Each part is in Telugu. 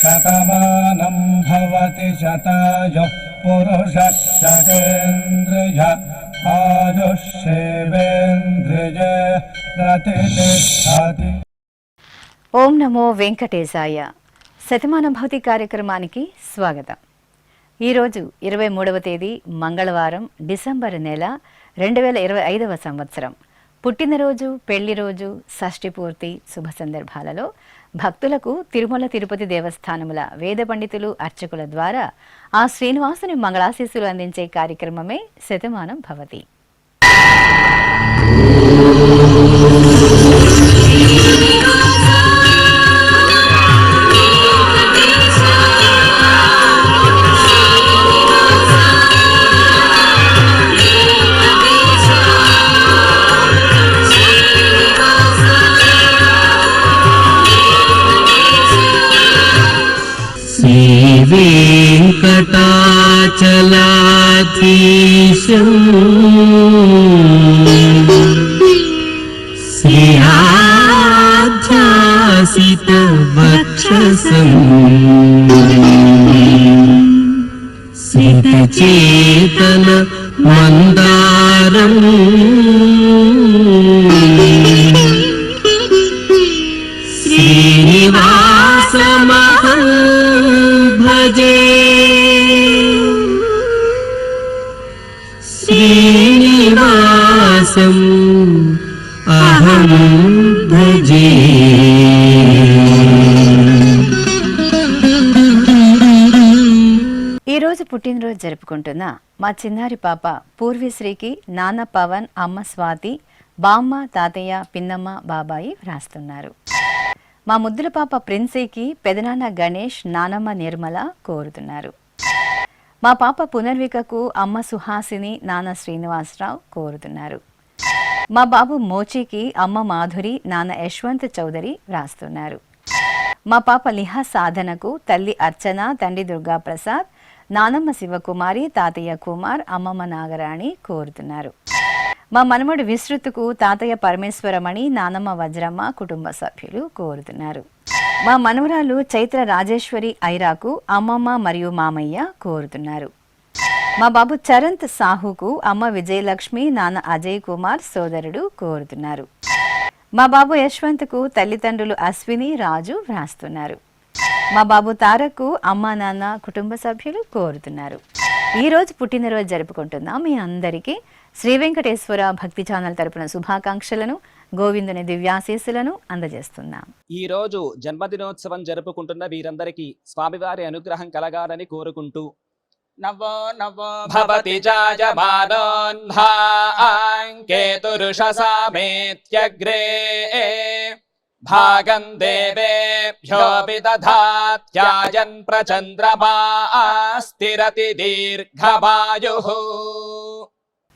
శతమానం భవతి శతాయుః పురుషः శతేంద్రియ ఆయుష్యేవేంద్రియే ప్రతిష్ఠతి. ఓం నమో వెంకటేశాయ. శతమానం భవతి కార్యక్రమానికి స్వాగతం. ఈరోజు 23వ తేదీ మంగళవారం, డిసెంబర్ నెల 2025వ సంవత్సరం. పుట్టినరోజు, పెళ్లి రోజు, షష్ఠి పూర్తి శుభ సందర్భాలలో భక్తులకు తిరుమల తిరుపతి దేవస్థానముల వేద పండితులు, అర్చకుల ద్వారా ఆ శ్రీనివాసుని మంగళాశీస్సులు అందించే కార్యక్రమమే శతమానం భవతి. వెంకటాచలాధీశం శ్రీయాధ్యాసిత వక్షసం సితచేతన మందారం శ్రీనివాసమహం భజే. శ్రీనివాసం అహం భజే. ఈరోజు పుట్టినరోజు జరుపుకుంటున్న మా చిన్నారి పాప పూర్వశ్రీకి నాన్న పవన్, అమ్మ స్వాతి, బామ్మ, తాతయ్య, పిన్నమ్మ, బాబాయి వ్రాస్తున్నారు. మా ముద్దుల పాప ప్రిన్సీకి పెదనాన్న గణేష్, నానమ్మ నిర్మల కోరుతున్నారు. మా పాప పునర్వికకు అమ్మ సుహాసిని, నాన్న శ్రీనివాసరావు కోరుతున్నారు. మా బాబు మోచీకి అమ్మ మాధురి, నాన్న యశ్వంత్ చౌదరి వ్రాస్తున్నారు. మా పాప లిహా సాధనకు తల్లి అర్చన, తండ్రి దుర్గాప్రసాద్, నానమ్మ శివకుమారి, తాతయ్య కుమార్, అమ్మమ్మ నాగరాణి కోరుతున్నారు. మా మనమడు విస్తృతుకు తాతయ్య పరమేశ్వరమణి, నానమ్మ వజ్రమ్మ కుటుంబ సభ్యులు కోరుతున్నారు. మా మనవరాలు చైత్ర రాజేశ్వరి ఐరాకు అమ్మమ్మ మరియు మామయ్య కోరుతున్నారు. మా బాబు చరంత్ సాహుకు అమ్మ విజయలక్ష్మి, నాన్న అజయ్ కుమార్ సోదరుడు కోరుతున్నారు. మా బాబు యశ్వంత్కు తల్లిదండ్రులు అశ్విని, రాజు వ్రాస్తున్నారు. మా బాబు తారక్కు అమ్మ, నాన్న కుటుంబ సభ్యులు కోరుతున్నారు. ఈరోజు పుట్టినరోజు జరుపుకుంటున్న మీ అందరికీ శ్రీ వెంకటేశ్వర భక్తి ఛానల్ తరపున శుభాకాంక్షలను, గోవిందుని దివ్యాశీస్సులను అందజేస్తున్నాం. ఈ రోజు జన్మదినోత్సవం జరుపుకుంటున్న వీరందరికీ స్వామివారి అనుగ్రహం కలగాలని కోరుకుంటూ నవో నవో భవతి జాయమానోన్హాంకేతురుషసామేత్యగ్రే భాగం దేవేభ్యో విదధాత్యాయన్ ప్రచంద్రమా స్థిరతి దీర్ఘమాయుః.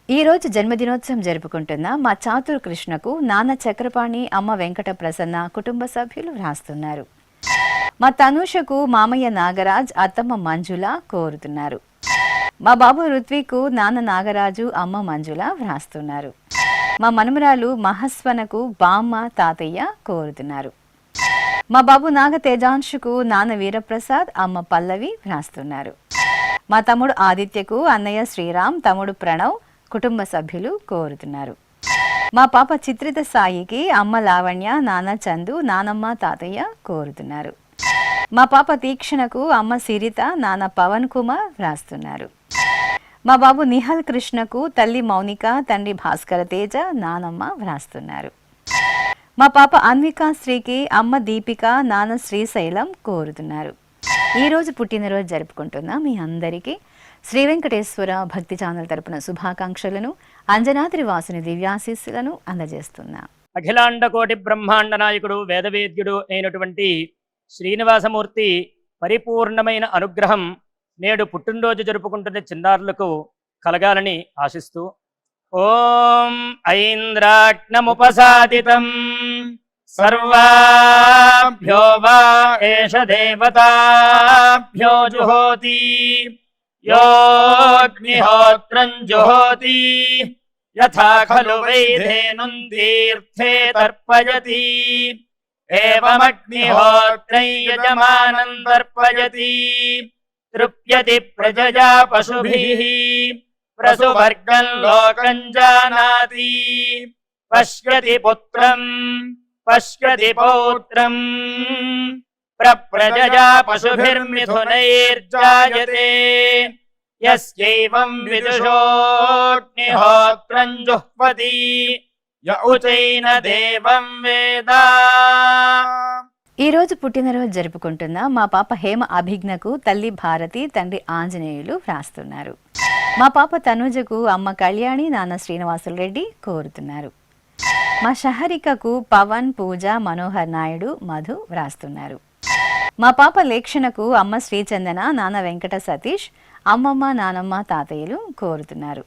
ఈరోజు జన్మదినోత్సవం జరుపుకుంటున్న మా చాతుర్ కృష్ణకు నాన్న చక్రపాణి, అమ్మ వెంకట ప్రసన్న కుటుంబ సభ్యులు వ్రాస్తున్నారు. మా తనూషకు మామయ్య నాగరాజ్, అత్తమ్మ మంజుల కోరుతున్నారు. మా బాబు ఋత్వికు నాన్న నాగరాజు, అమ్మ మంజుల వ్రాస్తున్నారు. మా మనుమరాలు మహస్వనకు బామ్మ, తాతయ్య కోరుతున్నారు. మా బాబు నాగ తేజాంశుకు నాన్న వీరప్రసాద్, అమ్మ పల్లవి వ్రాస్తున్నారు. మా తమ్ముడు ఆదిత్యకు అన్నయ్య శ్రీరామ్, తమ్ముడు ప్రణవ్ కుటుంబ సభ్యులు కోరుతున్నారు. మా పాప చిత్రిత సాయికి అమ్మ లావణ్య, నాన్న చందు, నానమ్మ, తాతయ్య కోరుతున్నారు. మా పాప తీక్షణకు అమ్మ సిరిత, నాన్న పవన్ కుమార్ వ్రాస్తున్నారు. మా బాబు నిహల్ కృష్ణకు తల్లి మౌనిక, తండ్రి భాస్కర తేజ, నానమ్మ వ్రాస్తున్నారు. మా పాప అన్వికా శ్రీకి అమ్మ దీపిక, నాన్న శ్రీశైలం కోరుతున్నారు. ఈరోజు పుట్టినరోజు జరుపుకుంటున్న మీ అందరికీ శ్రీ వెంకటేశ్వర భక్తి ఛానల్ తరపున శుభాకాంక్షలను, అంజనాద్రి వాసుని దివ్యాశీస్సులను అందజేస్తున్నా. అఖిలాండ కోటి బ్రహ్మాండ నాయకుడు, వేదవేద్యుడు అయినటువంటి శ్రీనివాసమూర్తి పరిపూర్ణమైన అనుగ్రహం నేడు పుట్టినరోజు జరుపుకుంటున్న చిన్నారులకు కలగాలని ఆశిస్తూ ఓం ఐంద్రాగ్నముపసాదితం సర్వాభ్యో వా ఏష దేవతాభ్యో జుహోతి యోగ్నిహోత్రం జుహోతి యథా ఖలు వైధేనుం తీర్థే తర్పయతి ఏవమగ్నిహోత్రై యజమానం తర్పయతి తృప్యతి ప్రజయా పశుభిః ప్రసువర్గం లోకం జానాతి పశ్యతి పుత్రం పశ్యతి పౌత్రం ప్రజయా పశుభిర్మిథునైర్జాయతే యస్యైవం విదుషోऽగ్నిహోత్రం జుహ్వతి య ఉచైన దేవం వేద. ఈ రోజు పుట్టినరోజు జరుపుకుంటున్న మా పాప హేమ అభిజ్ఞకు తల్లి భారతి, తండ్రి ఆంజనేయులు వ్రాస్తున్నారు. మా పాప తనుజకు అమ్మ కళ్యాణి, నాన్న శ్రీనివాసులు రెడ్డి కోరుతున్నారు. మా షహరికకు పవన్, పూజ, మనోహర్ నాయుడు, మధు వ్రాస్తున్నారు. మా పాప లేక్షణకు అమ్మ శ్రీచందన, నాన్న వెంకట సతీష్, అమ్మమ్మ, నానమ్మ, తాతయ్యలు కోరుతున్నారు.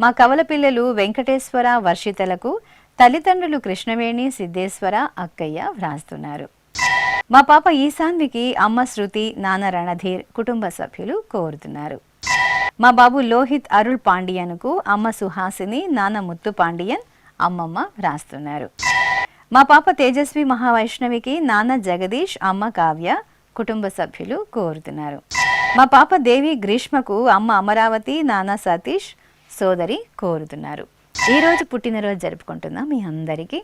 మా కవల పిల్లలు వెంకటేశ్వర, వర్షితలకు తల్లిదండ్రులు కృష్ణవేణి, సిద్ధేశ్వర, అక్కయ్య వ్రాస్తున్నారు. మా పాప ఈశాన్వికి అమ్మ శృతి, నాన్న రణధీర్, కుటుంబ సభ్యులు కోరుతున్నారు. మా బాబు లోహిత్ అరుళ్ పాండియన్కు అమ్మ సుహాసిని, నాన్న ముత్తు పాండియన్, అమ్మమ్మ వ్రాస్తున్నారు. మా పాప తేజస్వి మహావైష్ణవికి నాన్న జగదీష్, అమ్మ కావ్య, కుటుంబ సభ్యులు కోరుతున్నారు. మా పాప దేవి గ్రీష్మకు అమ్మ అమరావతి, నాన్న సతీష్, సోదరి కోరుతున్నారు. ఈరోజు పుట్టినరోజు జరుపుకుంటున్న మీ అందరికీ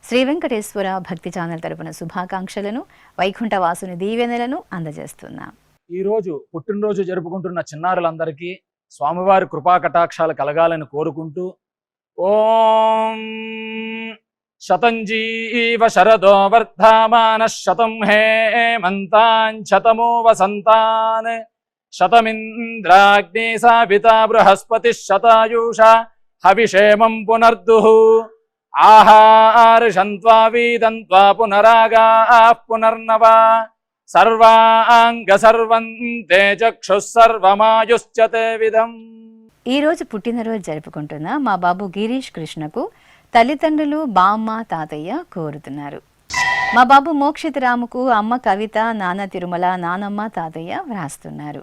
శ్రీ వెంకటేశ్వర భక్తి ఛానల్ తరపున శుభాకాంక్షలను, వైకుంఠవాసుని దీవెనలను అందజేస్తున్నాం. ఈరోజు పుట్టినరోజు జరుపుకుంటున్న చిన్నారులందరికీ స్వామివారి కృపా కటాక్షాలు కలగాలని కోరుకుంటూ ఓం శతంజీవ శరదో వర్ధమాన శతం హేమంతాన్ శతమో వసంతాన్ శతమింద్రాగ్ని సావితా బృహస్పతి శతాయూషా హవిషేమం పునర్దుః ఆహార్షంత్వా వీదంత్వా పునరాగాః పునర్నవా సర్వాంగ సర్వంతే చక్షుః సర్వమాయుశ్చతే విధం. ఈ రోజు పుట్టినరోజు జరుపుకుంటున్న మా బాబు గిరీష్ కృష్ణకు తల్లిదండ్రులు, బామ్మ, తాతయ్య కోరుతున్నారు. మా బాబు మోక్షిత్ రాముకు అమ్మ కవిత, నాన్న తిరుమల, నానమ్మ, తాతయ్య వ్రాస్తున్నారు.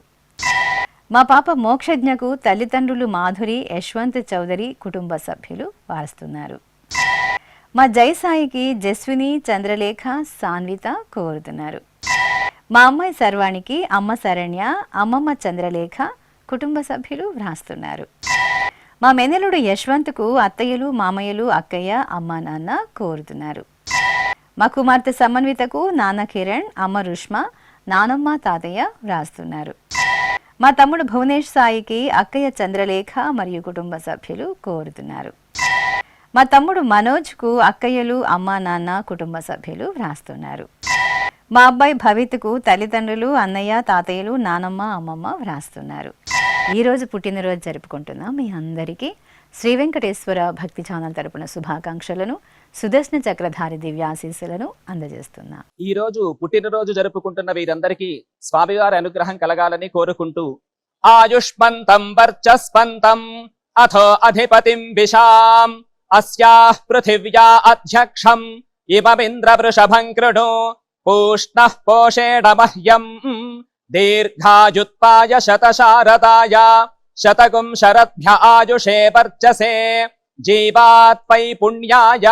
మా పాప మోక్షజ్ఞకు తల్లిదండ్రులు మాధురి, యశ్వంత్ చౌదరి, కుటుంబ సభ్యులు వ్రాస్తున్నారు. మా జయసాయికి జస్విని, చంద్రలేఖ, సాన్విత కోరుతున్నారు. మా అమ్మాయి సర్వాణికి అమ్మ శరణ్య, అమ్మమ్మ చంద్రలేఖ, కుటుంబ సభ్యులు వ్రాస్తున్నారు. మా మెనలుడు యశ్వంత్కు అత్తయ్యలు, మామయ్యలు, అక్కయ్య, అమ్మ, నాన్న కోరుతున్నారు. మా కుమార్తె సమన్వితకు నాన్న కిరణ్, అమ్మ రుష్మ, నానమ్మ, తాతయ్య వ్రాస్తున్నారు. మా తమ్ముడు భువనేష్ సాయికి అక్కయ్య చంద్రలేఖ మరియు కుటుంబ సభ్యులు కోరుతున్నారు. మా తమ్ముడు మనోజ్కు అక్కయ్యలు, అమ్మ, నాన్న, కుటుంబ సభ్యులు వ్రాస్తున్నారు. మా అబ్బాయి భవిత్కు తల్లిదండ్రులు, అన్నయ్య, తాతయ్యలు, నానమ్మ, అమ్మమ్మ వ్రాస్తున్నారు. ఈరోజు పుట్టినరోజు జరుపుకుంటున్న మీ అందరికీ శ్రీ వెంకటేశ్వర భక్తి ఛానల్ తరపున శుభాకాంక్షలను, సుదర్శన చక్రధారి దివ్యాశీస్సులను అందజేస్తున్నాం. ఈ రోజు పుట్టినరోజు జరుపుకుంటున్న వీరందరికీ స్వామివారి అనుగ్రహం కలగాలని కోరుకుంటూ ఆయుష్మంతం వర్చస్వంతం అథో అధిపతిం విశాం అస్యాః పృథివ్యా అధ్యక్షం ఇమమింద్ర వృషభం కృణు పూష్ణః పోషేణ మహ్యం దీర్ఘాయుత్పాయ శతశారదాయ శతగుం శరద్భ్య ఆయుషే వర్చసే జీవాత్పై పుణ్యాయ.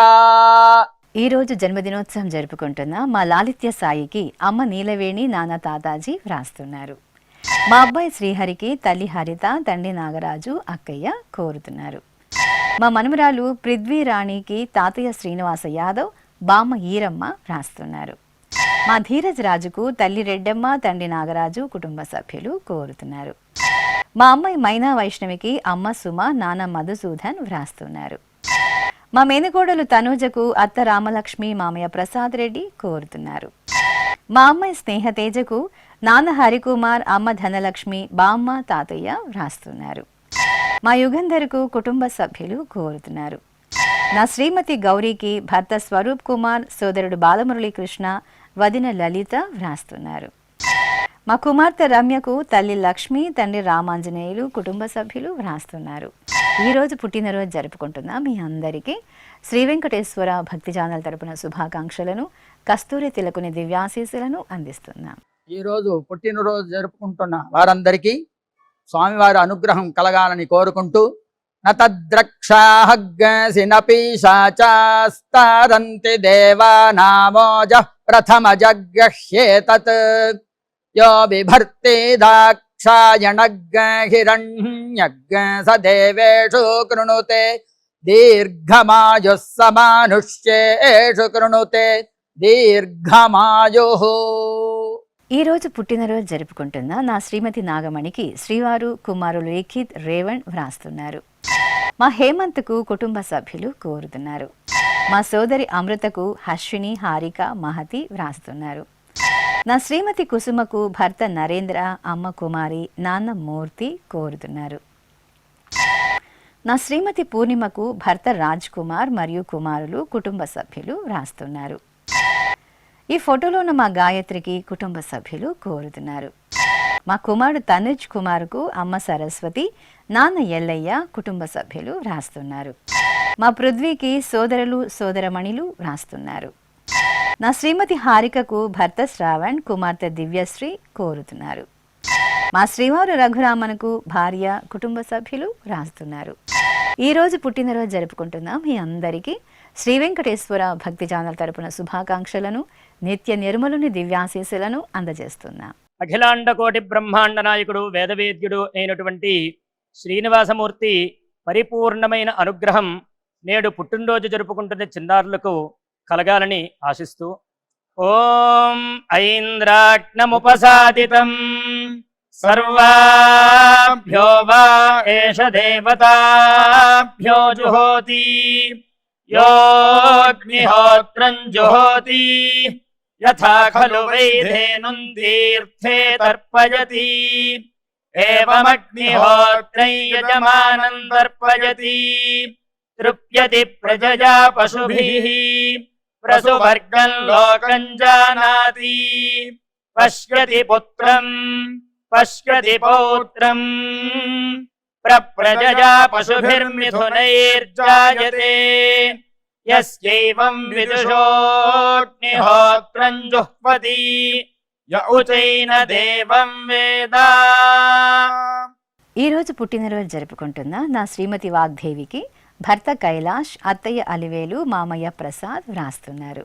ఈ రోజు జన్మదినోత్సవం జరుపుకుంటున్న మా లాలిత్య సాయికి అమ్మ నీలవేణి, నాన్న తాతాజీ వ్రాస్తున్నారు. మా అబ్బాయి శ్రీహరికి తల్లి హరిత, తండ్రి నాగరాజు, అక్కయ్య కోరుతున్నారు. మా మనుమరాలు పృథ్వీ రాణికి తాతయ్య శ్రీనివాస యాదవ్, బామ్మ ఈరమ్మ వ్రాస్తున్నారు. మా ధీరజ్ రాజుకు తల్లి రెడ్డమ్మ, తండ్రి నాగరాజు, కుటుంబ సభ్యులు కోరుతున్నారు. మా అమ్మాయి మైనా వైష్ణవికి అమ్మ సుమ, నాన్న మధుసూదన్ వ్రాస్తున్నారు. మా మేనకోడలు తనూజకు అత్త రామలక్ష్మి, మామయ్య ప్రసాద్ రెడ్డి కోరుతున్నారు. మా అమ్మాయి స్నేహతేజకు నాన్న హరికుమార్, అమ్మ ధనలక్ష్మి, బామ్మ, తాతయ్య వ్రాస్తున్నారు. మా యుగంధర్కు కుటుంబ సభ్యులు కోరుతున్నారు. నా శ్రీమతి గౌరీకి భర్త స్వరూప్ కుమార్, సోదరుడు బాలమురళీకృష్ణ, వదిన లలిత వ్రాస్తున్నారు. మా కుమార్తె రమ్యకు తల్లి లక్ష్మి, తండ్రి రామాంజనేయులు, కుటుంబ సభ్యులు వ్రాస్తున్నారు. ఈరోజు పుట్టినరోజు జరుపుకుంటున్న మీ అందరికీ శ్రీ వెంకటేశ్వర భక్తి ఛానల్ తరపున శుభాకాంక్షలను, కస్తూరి తిలకుని దివ్యాశీస్సులను అందిస్తున్నాం. ఈరోజు పుట్టినరోజు జరుపుకుంటున్న వారందరికీ స్వామివారి అనుగ్రహం కలగాలని కోరుకుంటూ న తద్రక్షాహగ్గసి నపీశాచాస్తారంతి దేవానామోజ ప్రథమ జగ్గహ్యేతత్ యో బిభర్తి దాక్షాయణగ్గ హిరణ్యగ్గ స దేవేషు కృణుతే దీర్ఘమాయుః సమానుష్యేషు కృణుతే దీర్ఘమాయుః. ఈరోజు పుట్టినరోజు జరుపుకుంటున్న నా శ్రీమతి నాగమణికి శ్రీవారు కుమారులు లిఖిత్ రేవణ్ వ్రాస్తున్నారు. మా హేమంత్కు కుటుంబ సభ్యులు కోరుతున్నారు. మా సోదరి అమృతకు అశ్విని హారిక మహతి వ్రాస్తున్నారు. నా శ్రీమతి కుసుమకు భర్త నరేంద్ర అమ్మ కుమారి నాన్న మూర్తి కోరుతున్నారు. నా శ్రీమతి పూర్ణిమకు భర్త రాజ్ కుమార్ మరియు కుమారులు కుటుంబ సభ్యులు వ్రాస్తున్నారు. ఈ ఫోటోలో ఉన్న మా గాయత్రికి కుటుంబ సభ్యులు కోరుతున్నారు. మా కుమారుడు తనుజ్ కుమార్కు అమ్మ సరస్వతి నాన్న ఎల్లయ్య కుటుంబ సభ్యులు వ్రాస్తున్నారు. మా పృథ్వీకి సోదరులు సోదరమణిలు వ్రాస్తున్నారు. నా శ్రీమతి హారికకు భర్త శ్రావణ్ కుమార్తె దివ్యశ్రీ కోరుతున్నారు. మా శ్రీవారు రఘురామన్కు భార్య కుటుంబ సభ్యులు వ్రాస్తున్నారు. ఈరోజు పుట్టినరోజు జరుపుకుంటున్న మీ అందరికీ శ్రీ వెంకటేశ్వర భక్తి ఛానల్ తరపున శుభాకాంక్షలను నిత్య నిర్మలుని దివ్యాశీస్సులను అందజేస్తున్నాం. అఖిలాండ కోటి బ్రహ్మాండ నాయకుడు వేదవేద్యుడు అయినటువంటి శ్రీనివాసమూర్తి పరిపూర్ణమైన అనుగ్రహం నేడు పుట్టినరోజు జరుపుకుంటున్న చిన్నారులకు కలగాలని ఆశిస్తూ ఓం ఐంద్రాగ్నముపసాదితం సర్వాభ్యో వా ఏష దేవతాభ్యో జుహోతి యోగ్నిహోత్రం జుహోతి యథా ఖలు వైధేనుం తీర్థే తర్పయతి ఏవమగ్నిహోత్రం యజమానం తర్పయతి తృప్యతి ప్రజయా పశుభిః ప్రసువర్గం లోకం జానాతి పశ్యతి పుత్రం పశ్యతి పౌత్రం ప్రజయా పశుభిర్మిథునైర్జాయతే యస్యైవం విదుషోగ్నిహోత్రం జుహ్వతి య ఉచైన దేవం వేద. ఈరోజు పుట్టినరోజు జరుపుకుంటున్న నా శ్రీమతి వాగ్దేవికి భర్త కైలాష్ అత్తయ్య అలివేలు మామయ్య ప్రసాద్ వ్రాస్తున్నారు.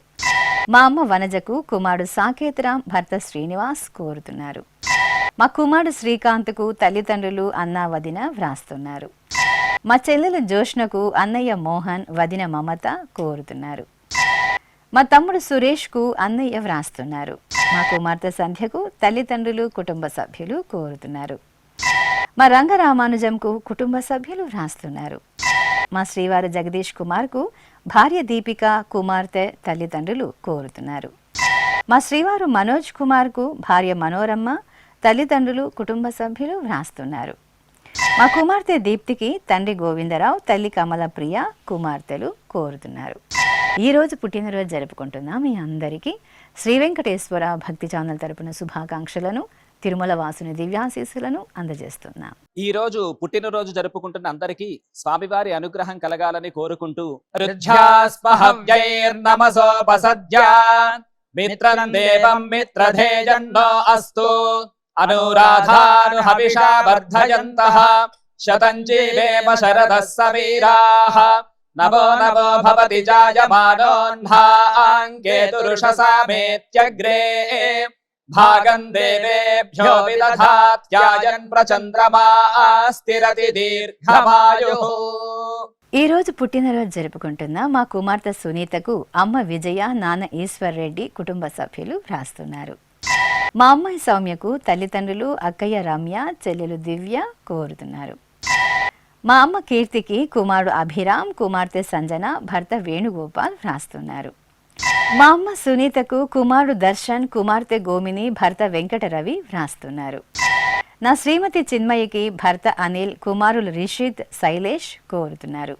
మా అమ్మ వనజకు కుమారుడు సాకేతరాం భర్త శ్రీనివాస్ కోరుతున్నారు. మా కుమారుడు శ్రీకాంత్కు తల్లిదండ్రులు అన్నా వదిన వ్రాస్తున్నారు. మా చెల్లెలు జోష్నకు అన్నయ్య మోహన్ వదిన మమత కోరుతున్నారు. మా తమ్ముడు సురేష్కు అన్నయ్య వ్రాస్తున్నారు. మా కుమార్తె సంధ్యకు తల్లిదండ్రులు కుటుంబ సభ్యులు కోరుతున్నారు. మా రంగరామానుజంకు కుటుంబ సభ్యులు వ్రాస్తున్నారు. మా శ్రీవారు జగదీష్ కుమార్కు భార్య దీపిక కుమార్తె తల్లిదండ్రులు కోరుతున్నారు. మా శ్రీవారు మనోజ్ కుమార్కు భార్య మనోరమ్మ తల్లిదండ్రులు కుటుంబ సభ్యులు వ్రాస్తున్నారు. మా కుమార్తె దీప్తికి తండ్రి గోవిందరావు తల్లి కమల ప్రియ కుమార్తెలు కోరుతున్నారు. ఈరోజు పుట్టినరోజు జరుపుకుంటున్న మీ అందరికీ శ్రీ వెంకటేశ్వర భక్తి ఛానల్ తరపున శుభాకాంక్షలను తిరుమల వాసుని దివ్యాశీస్సులను అందజేస్తున్నాం. ఈ రోజు పుట్టినరోజు జరుపుకుంటున్న అందరికీ స్వామివారి అనుగ్రహం కలగాలని కోరుకుంటూ రుధ్యాస్పహవ్యైర్నమసోపసద్యా మిత్రం దేవం మిత్రధేజన్నో అస్తు అనురాధాను హవిషా వర్ధయంతః శతం జీవేమ శరదః సమీరాః నవో నవో భవతి జాయమానోన్హాంకేతురుషసామేత్యగ్రే భాగం దేవేభ్యో విదధాత్యాయన్ ప్రచంద్రమా స్థిరతి దీర్ఘమాయుః. ఈరోజు పుట్టినరోజు జరుపుకుంటున్న మా కుమార్తె సునీతకు అమ్మ విజయ నాన్న ఈశ్వర్ రెడ్డి కుటుంబ సభ్యులు వ్రాస్తున్నారు. మా అమ్మాయి సౌమ్యకు తల్లిదండ్రులు అక్కయ్య రమ్య చెల్లెలు దివ్య కోరుతున్నారు. మా అమ్మ కీర్తికి కుమారుడు అభిరామ్ కుమార్తె సంజన భర్త వేణుగోపాల్ వ్రాస్తున్నారు. మా అమ్మ సునీతకు కుమారుడు దర్శన్ కుమార్తె గోమిని భర్త వెంకట రవి వ్రాస్తున్నారు. నా శ్రీమతి చిన్మయ్యకి భర్త అనిల్ కుమారులు రిషిత్ శైలేష్ కోరుతున్నారు.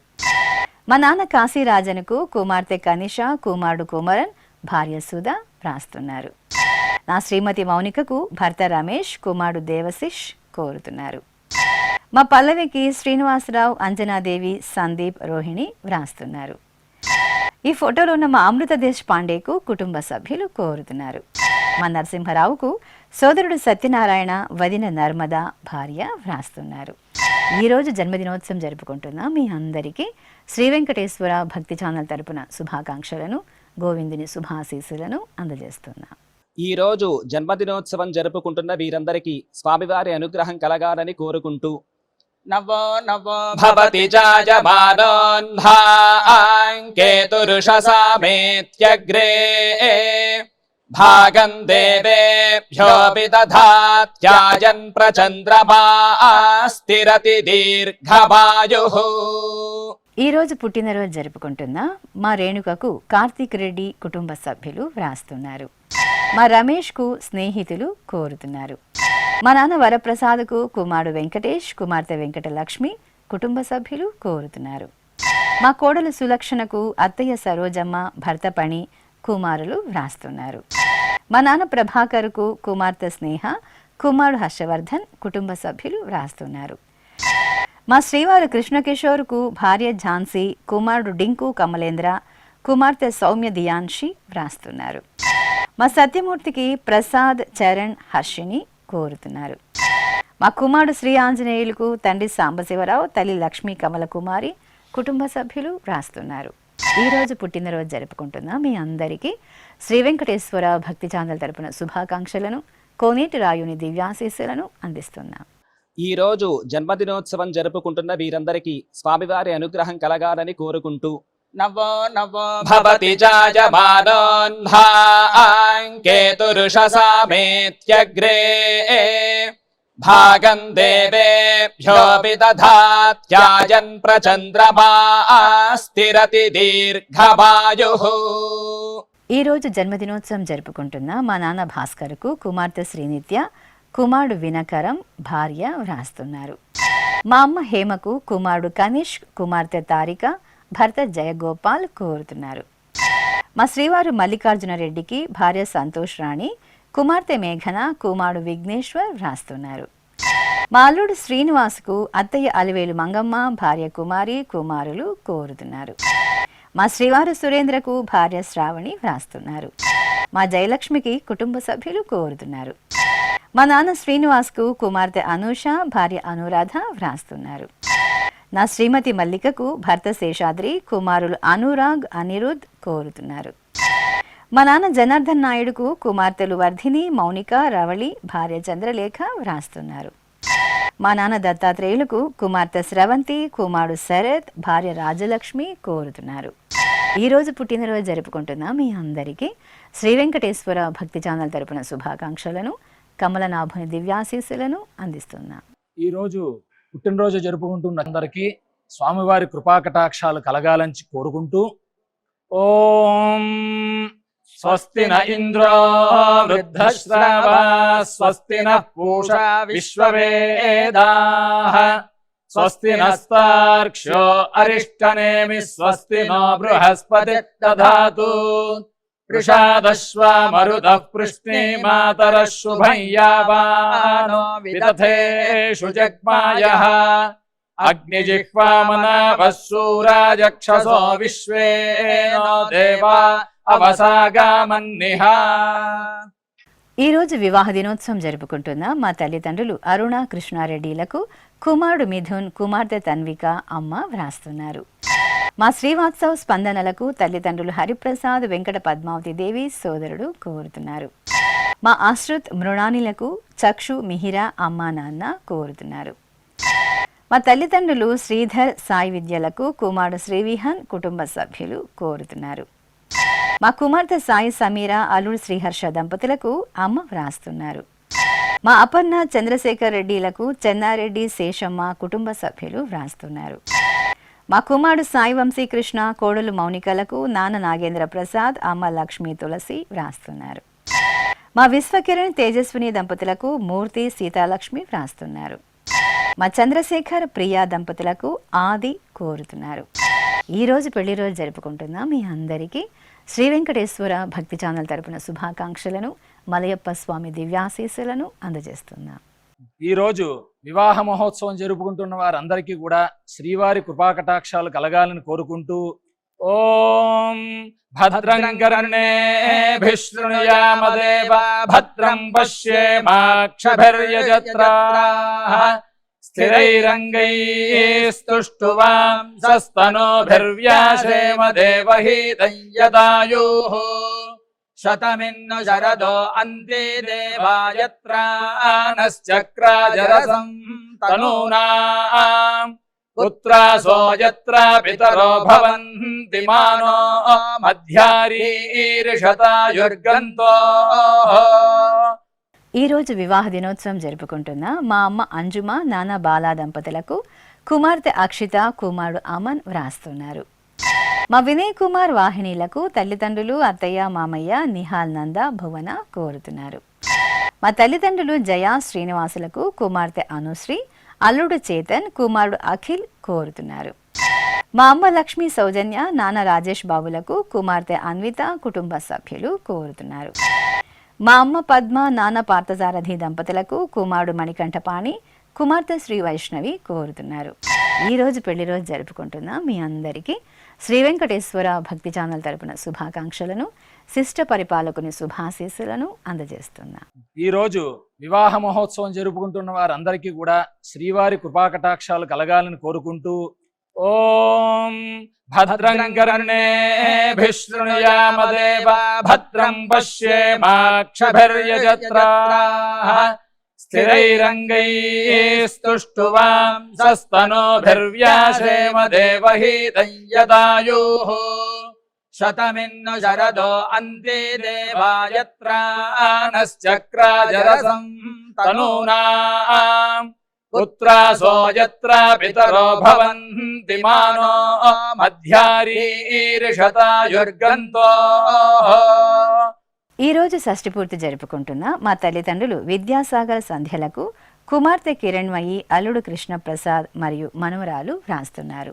మా నాన్న కాశీరాజనుకు కుమార్తె కనిష కుమారుడు కుమరన్ భార్య సుధ వ్రాస్తున్నారు. నా శ్రీమతి మౌనికకు భర్త రమేష్ కుమారుడు దేవశిష్ కోరుతున్నారు. మా పల్లవికి శ్రీనివాసరావు అంజనాదేవి సందీప్ రోహిణి వ్రాస్తున్నారు. ఈ ఫోటోలో ఉన్న మా అమృత దేశ్ పాండేకు కుటుంబ సభ్యులు కోరుతున్నారు. మా నరసింహరావుకు సోదరుడు సత్యనారాయణ వదిన నర్మద భార్య వ్రాస్తున్నారు. ఈరోజు జన్మదినోత్సవం జరుపుకుంటున్న మీ అందరికీ శ్రీ వెంకటేశ్వర భక్తి ఛానల్ తరపున శుభాకాంక్షలను, గోవిందుని శుభాశీస్సులను అందజేస్తున్నా. ఈ రోజు జన్మదినోత్సవం జరుపుకుంటున్న వీరందరికీ స్వామివారి అనుగ్రహం కలగాలని కోరుకుంటూ నవో నవో భవతి జాయమానోన్హాంకేతురుషసామేత్యగ్రే భాగం దేవేభ్యో విదధాత్యాయన్ ప్రచంద్రమా స్థిరతి దీర్ఘమాయుః. ఈ రోజు పుట్టినరోజు జరుపుకుంటున్న మా రేణుకకు కార్తీక్ రెడ్డి కుటుంబ సభ్యులు వ్రాస్తున్నారు. మా రమేష్కు స్నేహితులు కోరుతున్నారు. మా నాన్న వరప్రసాద్కు కుమారుడు వెంకటేష్, కుమార్తె వెంకటలక్ష్మి కుటుంబ సభ్యులు కోరుతున్నారు. మా కోడలు సులక్షణకు అత్తయ్య సరోజమ్మ, భర్త పణి కుమారులు వ్రాస్తున్నారు. మా నాన్న ప్రభాకర్కు కుమార్తె స్నేహ, కుమారుడు హర్షవర్ధన్ కుటుంబ సభ్యులు వ్రాస్తున్నారు. మా శ్రీవారు కృష్ణకిషోర్కు భార్య ఝాన్సీ, కుమారుడు డింకు కమలేంద్ర, కుమార్తె సౌమ్య దియాన్షి వ్రాస్తున్నారు. మా సత్యమూర్తికి ప్రసాద్, చరణ్, హర్షిని కోరుతున్నారు. మా కుమారుడు శ్రీ ఆంజనేయులకు తండ్రి సాంబశివరావు, తల్లి లక్ష్మీ కమల కుమారి కుటుంబ సభ్యులు వ్రాస్తున్నారు. ఈరోజు పుట్టినరోజు జరుపుకుంటున్న మీ అందరికీ శ్రీ వెంకటేశ్వర భక్తి ఛానల్ తరపున శుభాకాంక్షలను, కోనేటి రాయుని దివ్యాశీస్సులను అందిస్తున్నాం. ఈ రోజు జన్మదినోత్సవం జరుపుకుంటున్న వీరందరికీ స్వామివారి అనుగ్రహం కలగాలని కోరుకుంటూ నవో నవో భవతి జాయమానోన్హాంకేతురుషసామేత్యగ్రే భాగం దేవేభ్యో విదధాత్యాయన్ ప్రచంద్రమా స్థిరతి దీర్ఘమాయుః. ఈ రోజు జన్మదినోత్సవం జరుపుకుంటున్న మా నాన్న భాస్కర్కు కుమార్తె శ్రీనిత్య, కుమారుడు వినకరం, భార్య వ్రాస్తున్నారు. మా అమ్మ హేమకు కుమారుడు కనిష్, కుమార్తె తారిక, భర్త జయగోపాల్ కోరుతున్నారు. మా శ్రీవారు మల్లికార్జున రెడ్డికి భార్య సంతోష్ రాణి, కుమార్తె మేఘన, కుమారుడు విఘ్నేశ్వర్ వ్రాస్తున్నారు. మా అల్లుడు శ్రీనివాస్కు అత్తయ్య అలివేలు మంగమ్మ, భార్య కుమారి, కుమారులు కోరుతున్నారు. మా శ్రీవారు సురేంద్రకు భార్య శ్రావణి వ్రాస్తున్నారు. మా జయలక్ష్మికి కుటుంబ సభ్యులు కోరుతున్నారు. మా నాన్న శ్రీనివాస్కు కుమార్తె అనూష, భార్య అనురాధ వ్రాస్తున్నారు. నా శ్రీమతి మల్లికకు భర్త శేషాద్రి, కుమారులు అనురాగ్, అనిరుద్ కోరుతున్నారు. మా నాన్న జనార్దన్ నాయుడుకు కుమార్తెలు వర్ధిని, మౌనిక, రవళి, భార్య చంద్రలేఖ వ్రాస్తున్నారు. మా నాన్న దత్తాత్రేయులకు కుమార్తె స్రవంతి, కుమారుడు శరత్, భార్య రాజలక్ష్మి కోరుతున్నారు. ఈరోజు పుట్టినరోజు జరుపుకుంటున్న మీ అందరికీ శ్రీ వెంకటేశ్వర భక్తి ఛానల్ తరపున శుభాకాంక్షలను, కమలనాభుని దివ్యాశీస్సులను అందిస్తున్నా. ఈరోజు పుట్టినరోజు జరుపుకుంటున్న అందరికీ స్వామివారి కృపాకటాక్షాలు కలగాలని కోరుకుంటూ ఓం స్వస్తి న ఇంద్రో వృద్ధశ్రవా స్వస్తి న పూషా విశ్వవేదాః స్వస్తి నస్తార్క్ష్యో అరిష్టనేమి స్వస్తి నో బృహస్పతి దధాతు వృషాదశ్వా మరుదః పృష్ణే మాతరః శుభం యావానో విదథేషు జగ్మాయః అగ్నిజిహ్వామనాభः శూరాజక్షసో విశ్వేనో దేవా అవసాగామన్నిహ. ఈరోజు వివాహ దినోత్సవం జరుపుకుంటున్న మా తల్లిదండ్రులు అరుణ కృష్ణారెడ్డిలకు కుమారుడు మిథున్, కుమార్తె తన్విక, అమ్మ వ్రాస్తున్నారు. మా శ్రీవాత్సవ్ స్పందనలకు తల్లిదండ్రులు హరిప్రసాద్, వెంకట పద్మావతి దేవి సోదరుడు కోరుతున్నారు. మా ఆశ్రుత్ మృణానిలకు చక్షు, మిహిర, అమ్మ నాన్న కోరుతున్నారు. మా తల్లిదండ్రులు శ్రీధర్, సాయి విద్యలకు కుమారుడు శ్రీవిహన్ కుటుంబ సభ్యులు కోరుతున్నారు. మా కుమార్తె సాయి సమీర, అల్లుడు శ్రీహర్ష దంపతులకు అమ్మ వ్రాస్తున్నారు. మా అపర్ణ చంద్రశేఖర్ రెడ్డిలకు చెన్నారెడ్డి, శేషమ్మ కుటుంబ సభ్యులు వ్రాస్తున్నారు. మా కుమారుడు సాయి వంశీకృష్ణ, కోడలు మౌనికలకు నాన్న నాగేంద్ర ప్రసాద్, అమ్మ లక్ష్మీ తులసి వ్రాస్తున్నారు. మా విశ్వకిరణ్, తేజస్విని దంపతులకు మూర్తి, సీతాలక్ష్మి వ్రాస్తున్నారు. మా చంద్రశేఖర్, ప్రియా దంపతులకు ఆది కోరుతున్నారు. ఈరోజు పెళ్లి రోజు జరుపుకుంటున్న మీ అందరికీ శ్రీ వెంకటేశ్వర భక్తి ఛానల్ తరపున శుభాకాంక్షలను, మలయప్ప స్వామి దివ్యాశీస్సులను అందజేస్తున్నాం. ఈరోజు వివాహ మహోత్సవం జరుపుకుంటున్న వారందరికీ కూడా శ్రీవారి కృపాకటాక్షాలు కలగాలని కోరుకుంటూ ఓం భద్రం కర్ణేభిః శృణుయామదేవ భద్రం పశ్యేమాక్షభిర్యజత్రాః స్థిరైరంగైస్తుష్టువాం సస్తనోభిర్వ్యాసేమ దేవహీతం యదాయుః శతమిన్ను శరదో అంతే దేవాయత్రానశ్చక్రాజరసం తనూనాం పుత్రాసో యత్ర పితరో భవంతి మానో మధ్యారీర్షతాయుర్గంతో. ఈరోజు వివాహ దినోత్సవం జరుపుకుంటున్న మా అమ్మ అంజుమ నాన్న బాలా దంపతులకు కుమార్తె అక్షిత కుమారుడు అమన్ వ్రాస్తున్నారు. మా వినయ్ కుమార్ వాహినీలకు తల్లిదండ్రులు అత్తయ్య మామయ్య నిహాల్ నంద భువన కోరుతున్నారు. మా తల్లిదండ్రులు జయ శ్రీనివాసులకు కుమార్తె అనుశ్రీ అల్లుడు చేతన్ కుమారుడు అఖిల్ కోరుతున్నారు. మా అమ్మ లక్ష్మి సౌజన్య నాన్న రాజేష్ బాబులకు కుమార్తె అన్విత కుటుంబ సభ్యులు కోరుతున్నారు. మా అమ్మ పద్మ నాన్న పార్థసారథి దంపతులకు కుమారుడు మణికంఠపాణి కుమార్తె శ్రీ వైష్ణవి కోరుతున్నారు. ఈరోజు పెళ్లి రోజు జరుపుకుంటున్న మీ అందరికీ శ్రీ వెంకటేశ్వర భక్తి ఛానల్ తరపున శుభాకాంక్షలను శిష్ట పరిపాలకుని శుభాశీస్సులను అందజేస్తున్నా. ఈ రోజు వివాహ మహోత్సవం జరుపుకుంటున్న వారందరికీ కూడా శ్రీవారి కృపాకటాక్షాలు కలగాలని కోరుకుంటూ ఓం భద్రం కర్ణేభిః శృణుయామ దేవా భద్రం పశ్యేమాక్షభిర్యజత్రాః స్థిరైరంగైస్తుష్టువాం సస్తనోభిర్వ్యాసేమ దేవహీతం యదాయుః శతమిన్ను శరదో అంతే దేవాయత్రానశ్చక్రాజరసం తనూనాం పుత్రాసో యత్ర పితరో భవంతి మానో మధ్యారీర్షతాయుర్గంతో. ఈరోజు షష్ఠి పూర్తి జరుపుకుంటున్న మా తల్లిదండ్రులు విద్యాసాగర్ సంధ్యలకు కుమార్తె కిరణ్మయి అల్లుడు కృష్ణప్రసాద్ మరియు మనుమరాలు వ్రాస్తున్నారు.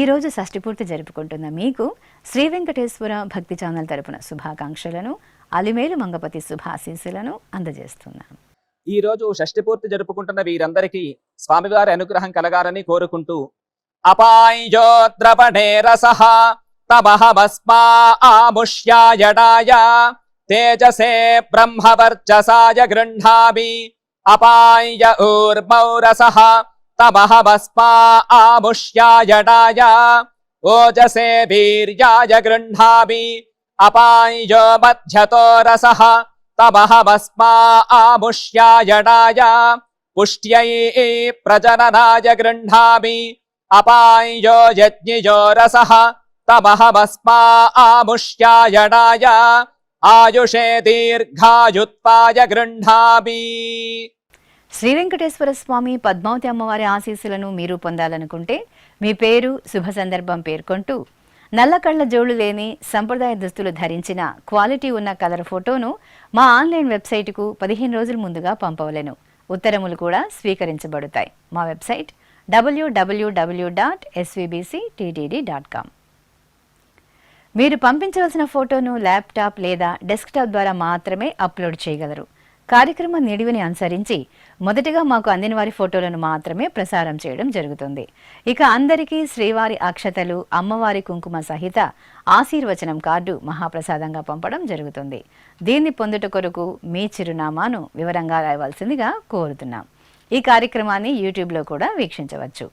ఈరోజు షష్ఠి పూర్తి జరుపుకుంటున్న మీకు శ్రీ వెంకటేశ్వర భక్తి ఛానల్ తరపున శుభాకాంక్షలను అలిమేలు మంగపతి శుభాశీస్సులను అందజేస్తున్నాం. ఈ రోజు షష్ఠి పూర్తి జరుపుకుంటున్న వీరందరికీ స్వామివారి అనుగ్రహం కలగాలని కోరుకుంటూ అపాయోద్రపణే రసః తమః భస్మా ఆముష్యాయడాయ తేజసే బ్రహ్మవర్చసాయ గృహ్ణామి అపాయ ఊర్మౌ రసః తమః భస్మా ఆముష్యాయడాయ ఓజసే వీర్యాయ గృహ్ణామి అపాయో మధ్యతో రసః తమః భస్మా ఆముష్యాయడాయ పుష్ట్యై ప్రజననాయ గృహ్ణామి అపాయో యజ్ఞియో రసః తమః భస్మా ఆముష్యాయడాయ ఆయుషే దీర్ఘాయుత్వాయ గృహ్ణామి. శ్రీ వెంకటేశ్వర స్వామి పద్మావతి అమ్మవారి ఆశీస్సులను మీరు పొందాలనుకుంటే మీ పేరు శుభ సందర్భం పేర్కొంటూ నల్ల కళ్ళ జోడు లేని సంప్రదాయ దుస్తులు ధరించిన క్వాలిటీ ఉన్న కలర్ ఫోటోను మా ఆన్లైన్ వెబ్సైటుకు 15 రోజుల ముందుగా పంపవలెను. ఉత్తరములు కూడా స్వీకరించబడతాయి. మా వెబ్సైట్ www.svbcttd.com. మీరు పంపించవలసిన ఫోటోను ల్యాప్టాప్ లేదా డెస్క్టాప్ ద్వారా మాత్రమే అప్లోడ్ చేయగలరు. కార్యక్రమ నిడివిని అనుసరించి మొదటగా మాకు అందిన వారి ఫోటోలను మాత్రమే ప్రసారం చేయడం జరుగుతుంది. ఇక అందరికీ శ్రీవారి అక్షతలు అమ్మవారి కుంకుమ సహిత ఆశీర్వచనం కార్డు మహాప్రసాదంగా పంపడం జరుగుతుంది. దీన్ని పొందుట కొరకు మీ చిరునామాను వివరంగా రాయవలసిందిగా కోరుతున్నాం. ఈ కార్యక్రమాన్ని యూట్యూబ్లో కూడా వీక్షించవచ్చు.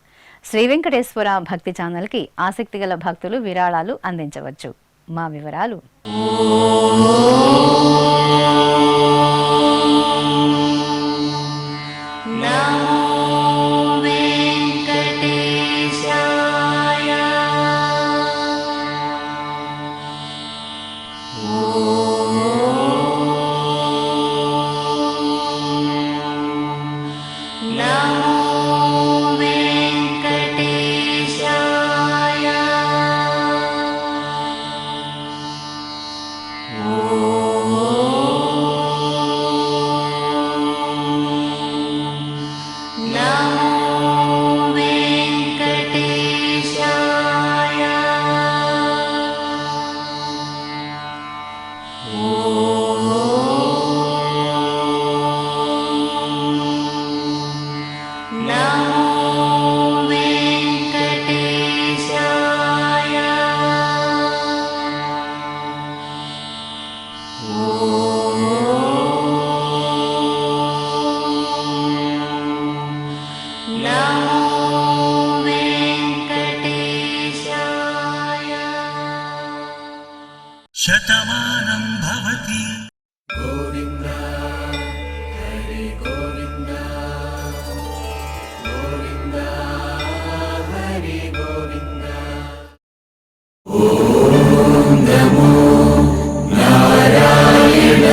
శ్రీ వెంకటేశ్వర భక్తి ఛానల్కి ఆసక్తిగల భక్తులు విరాళాలు అందించవచ్చు. మా వివరాలు Oh नमो नारायणाय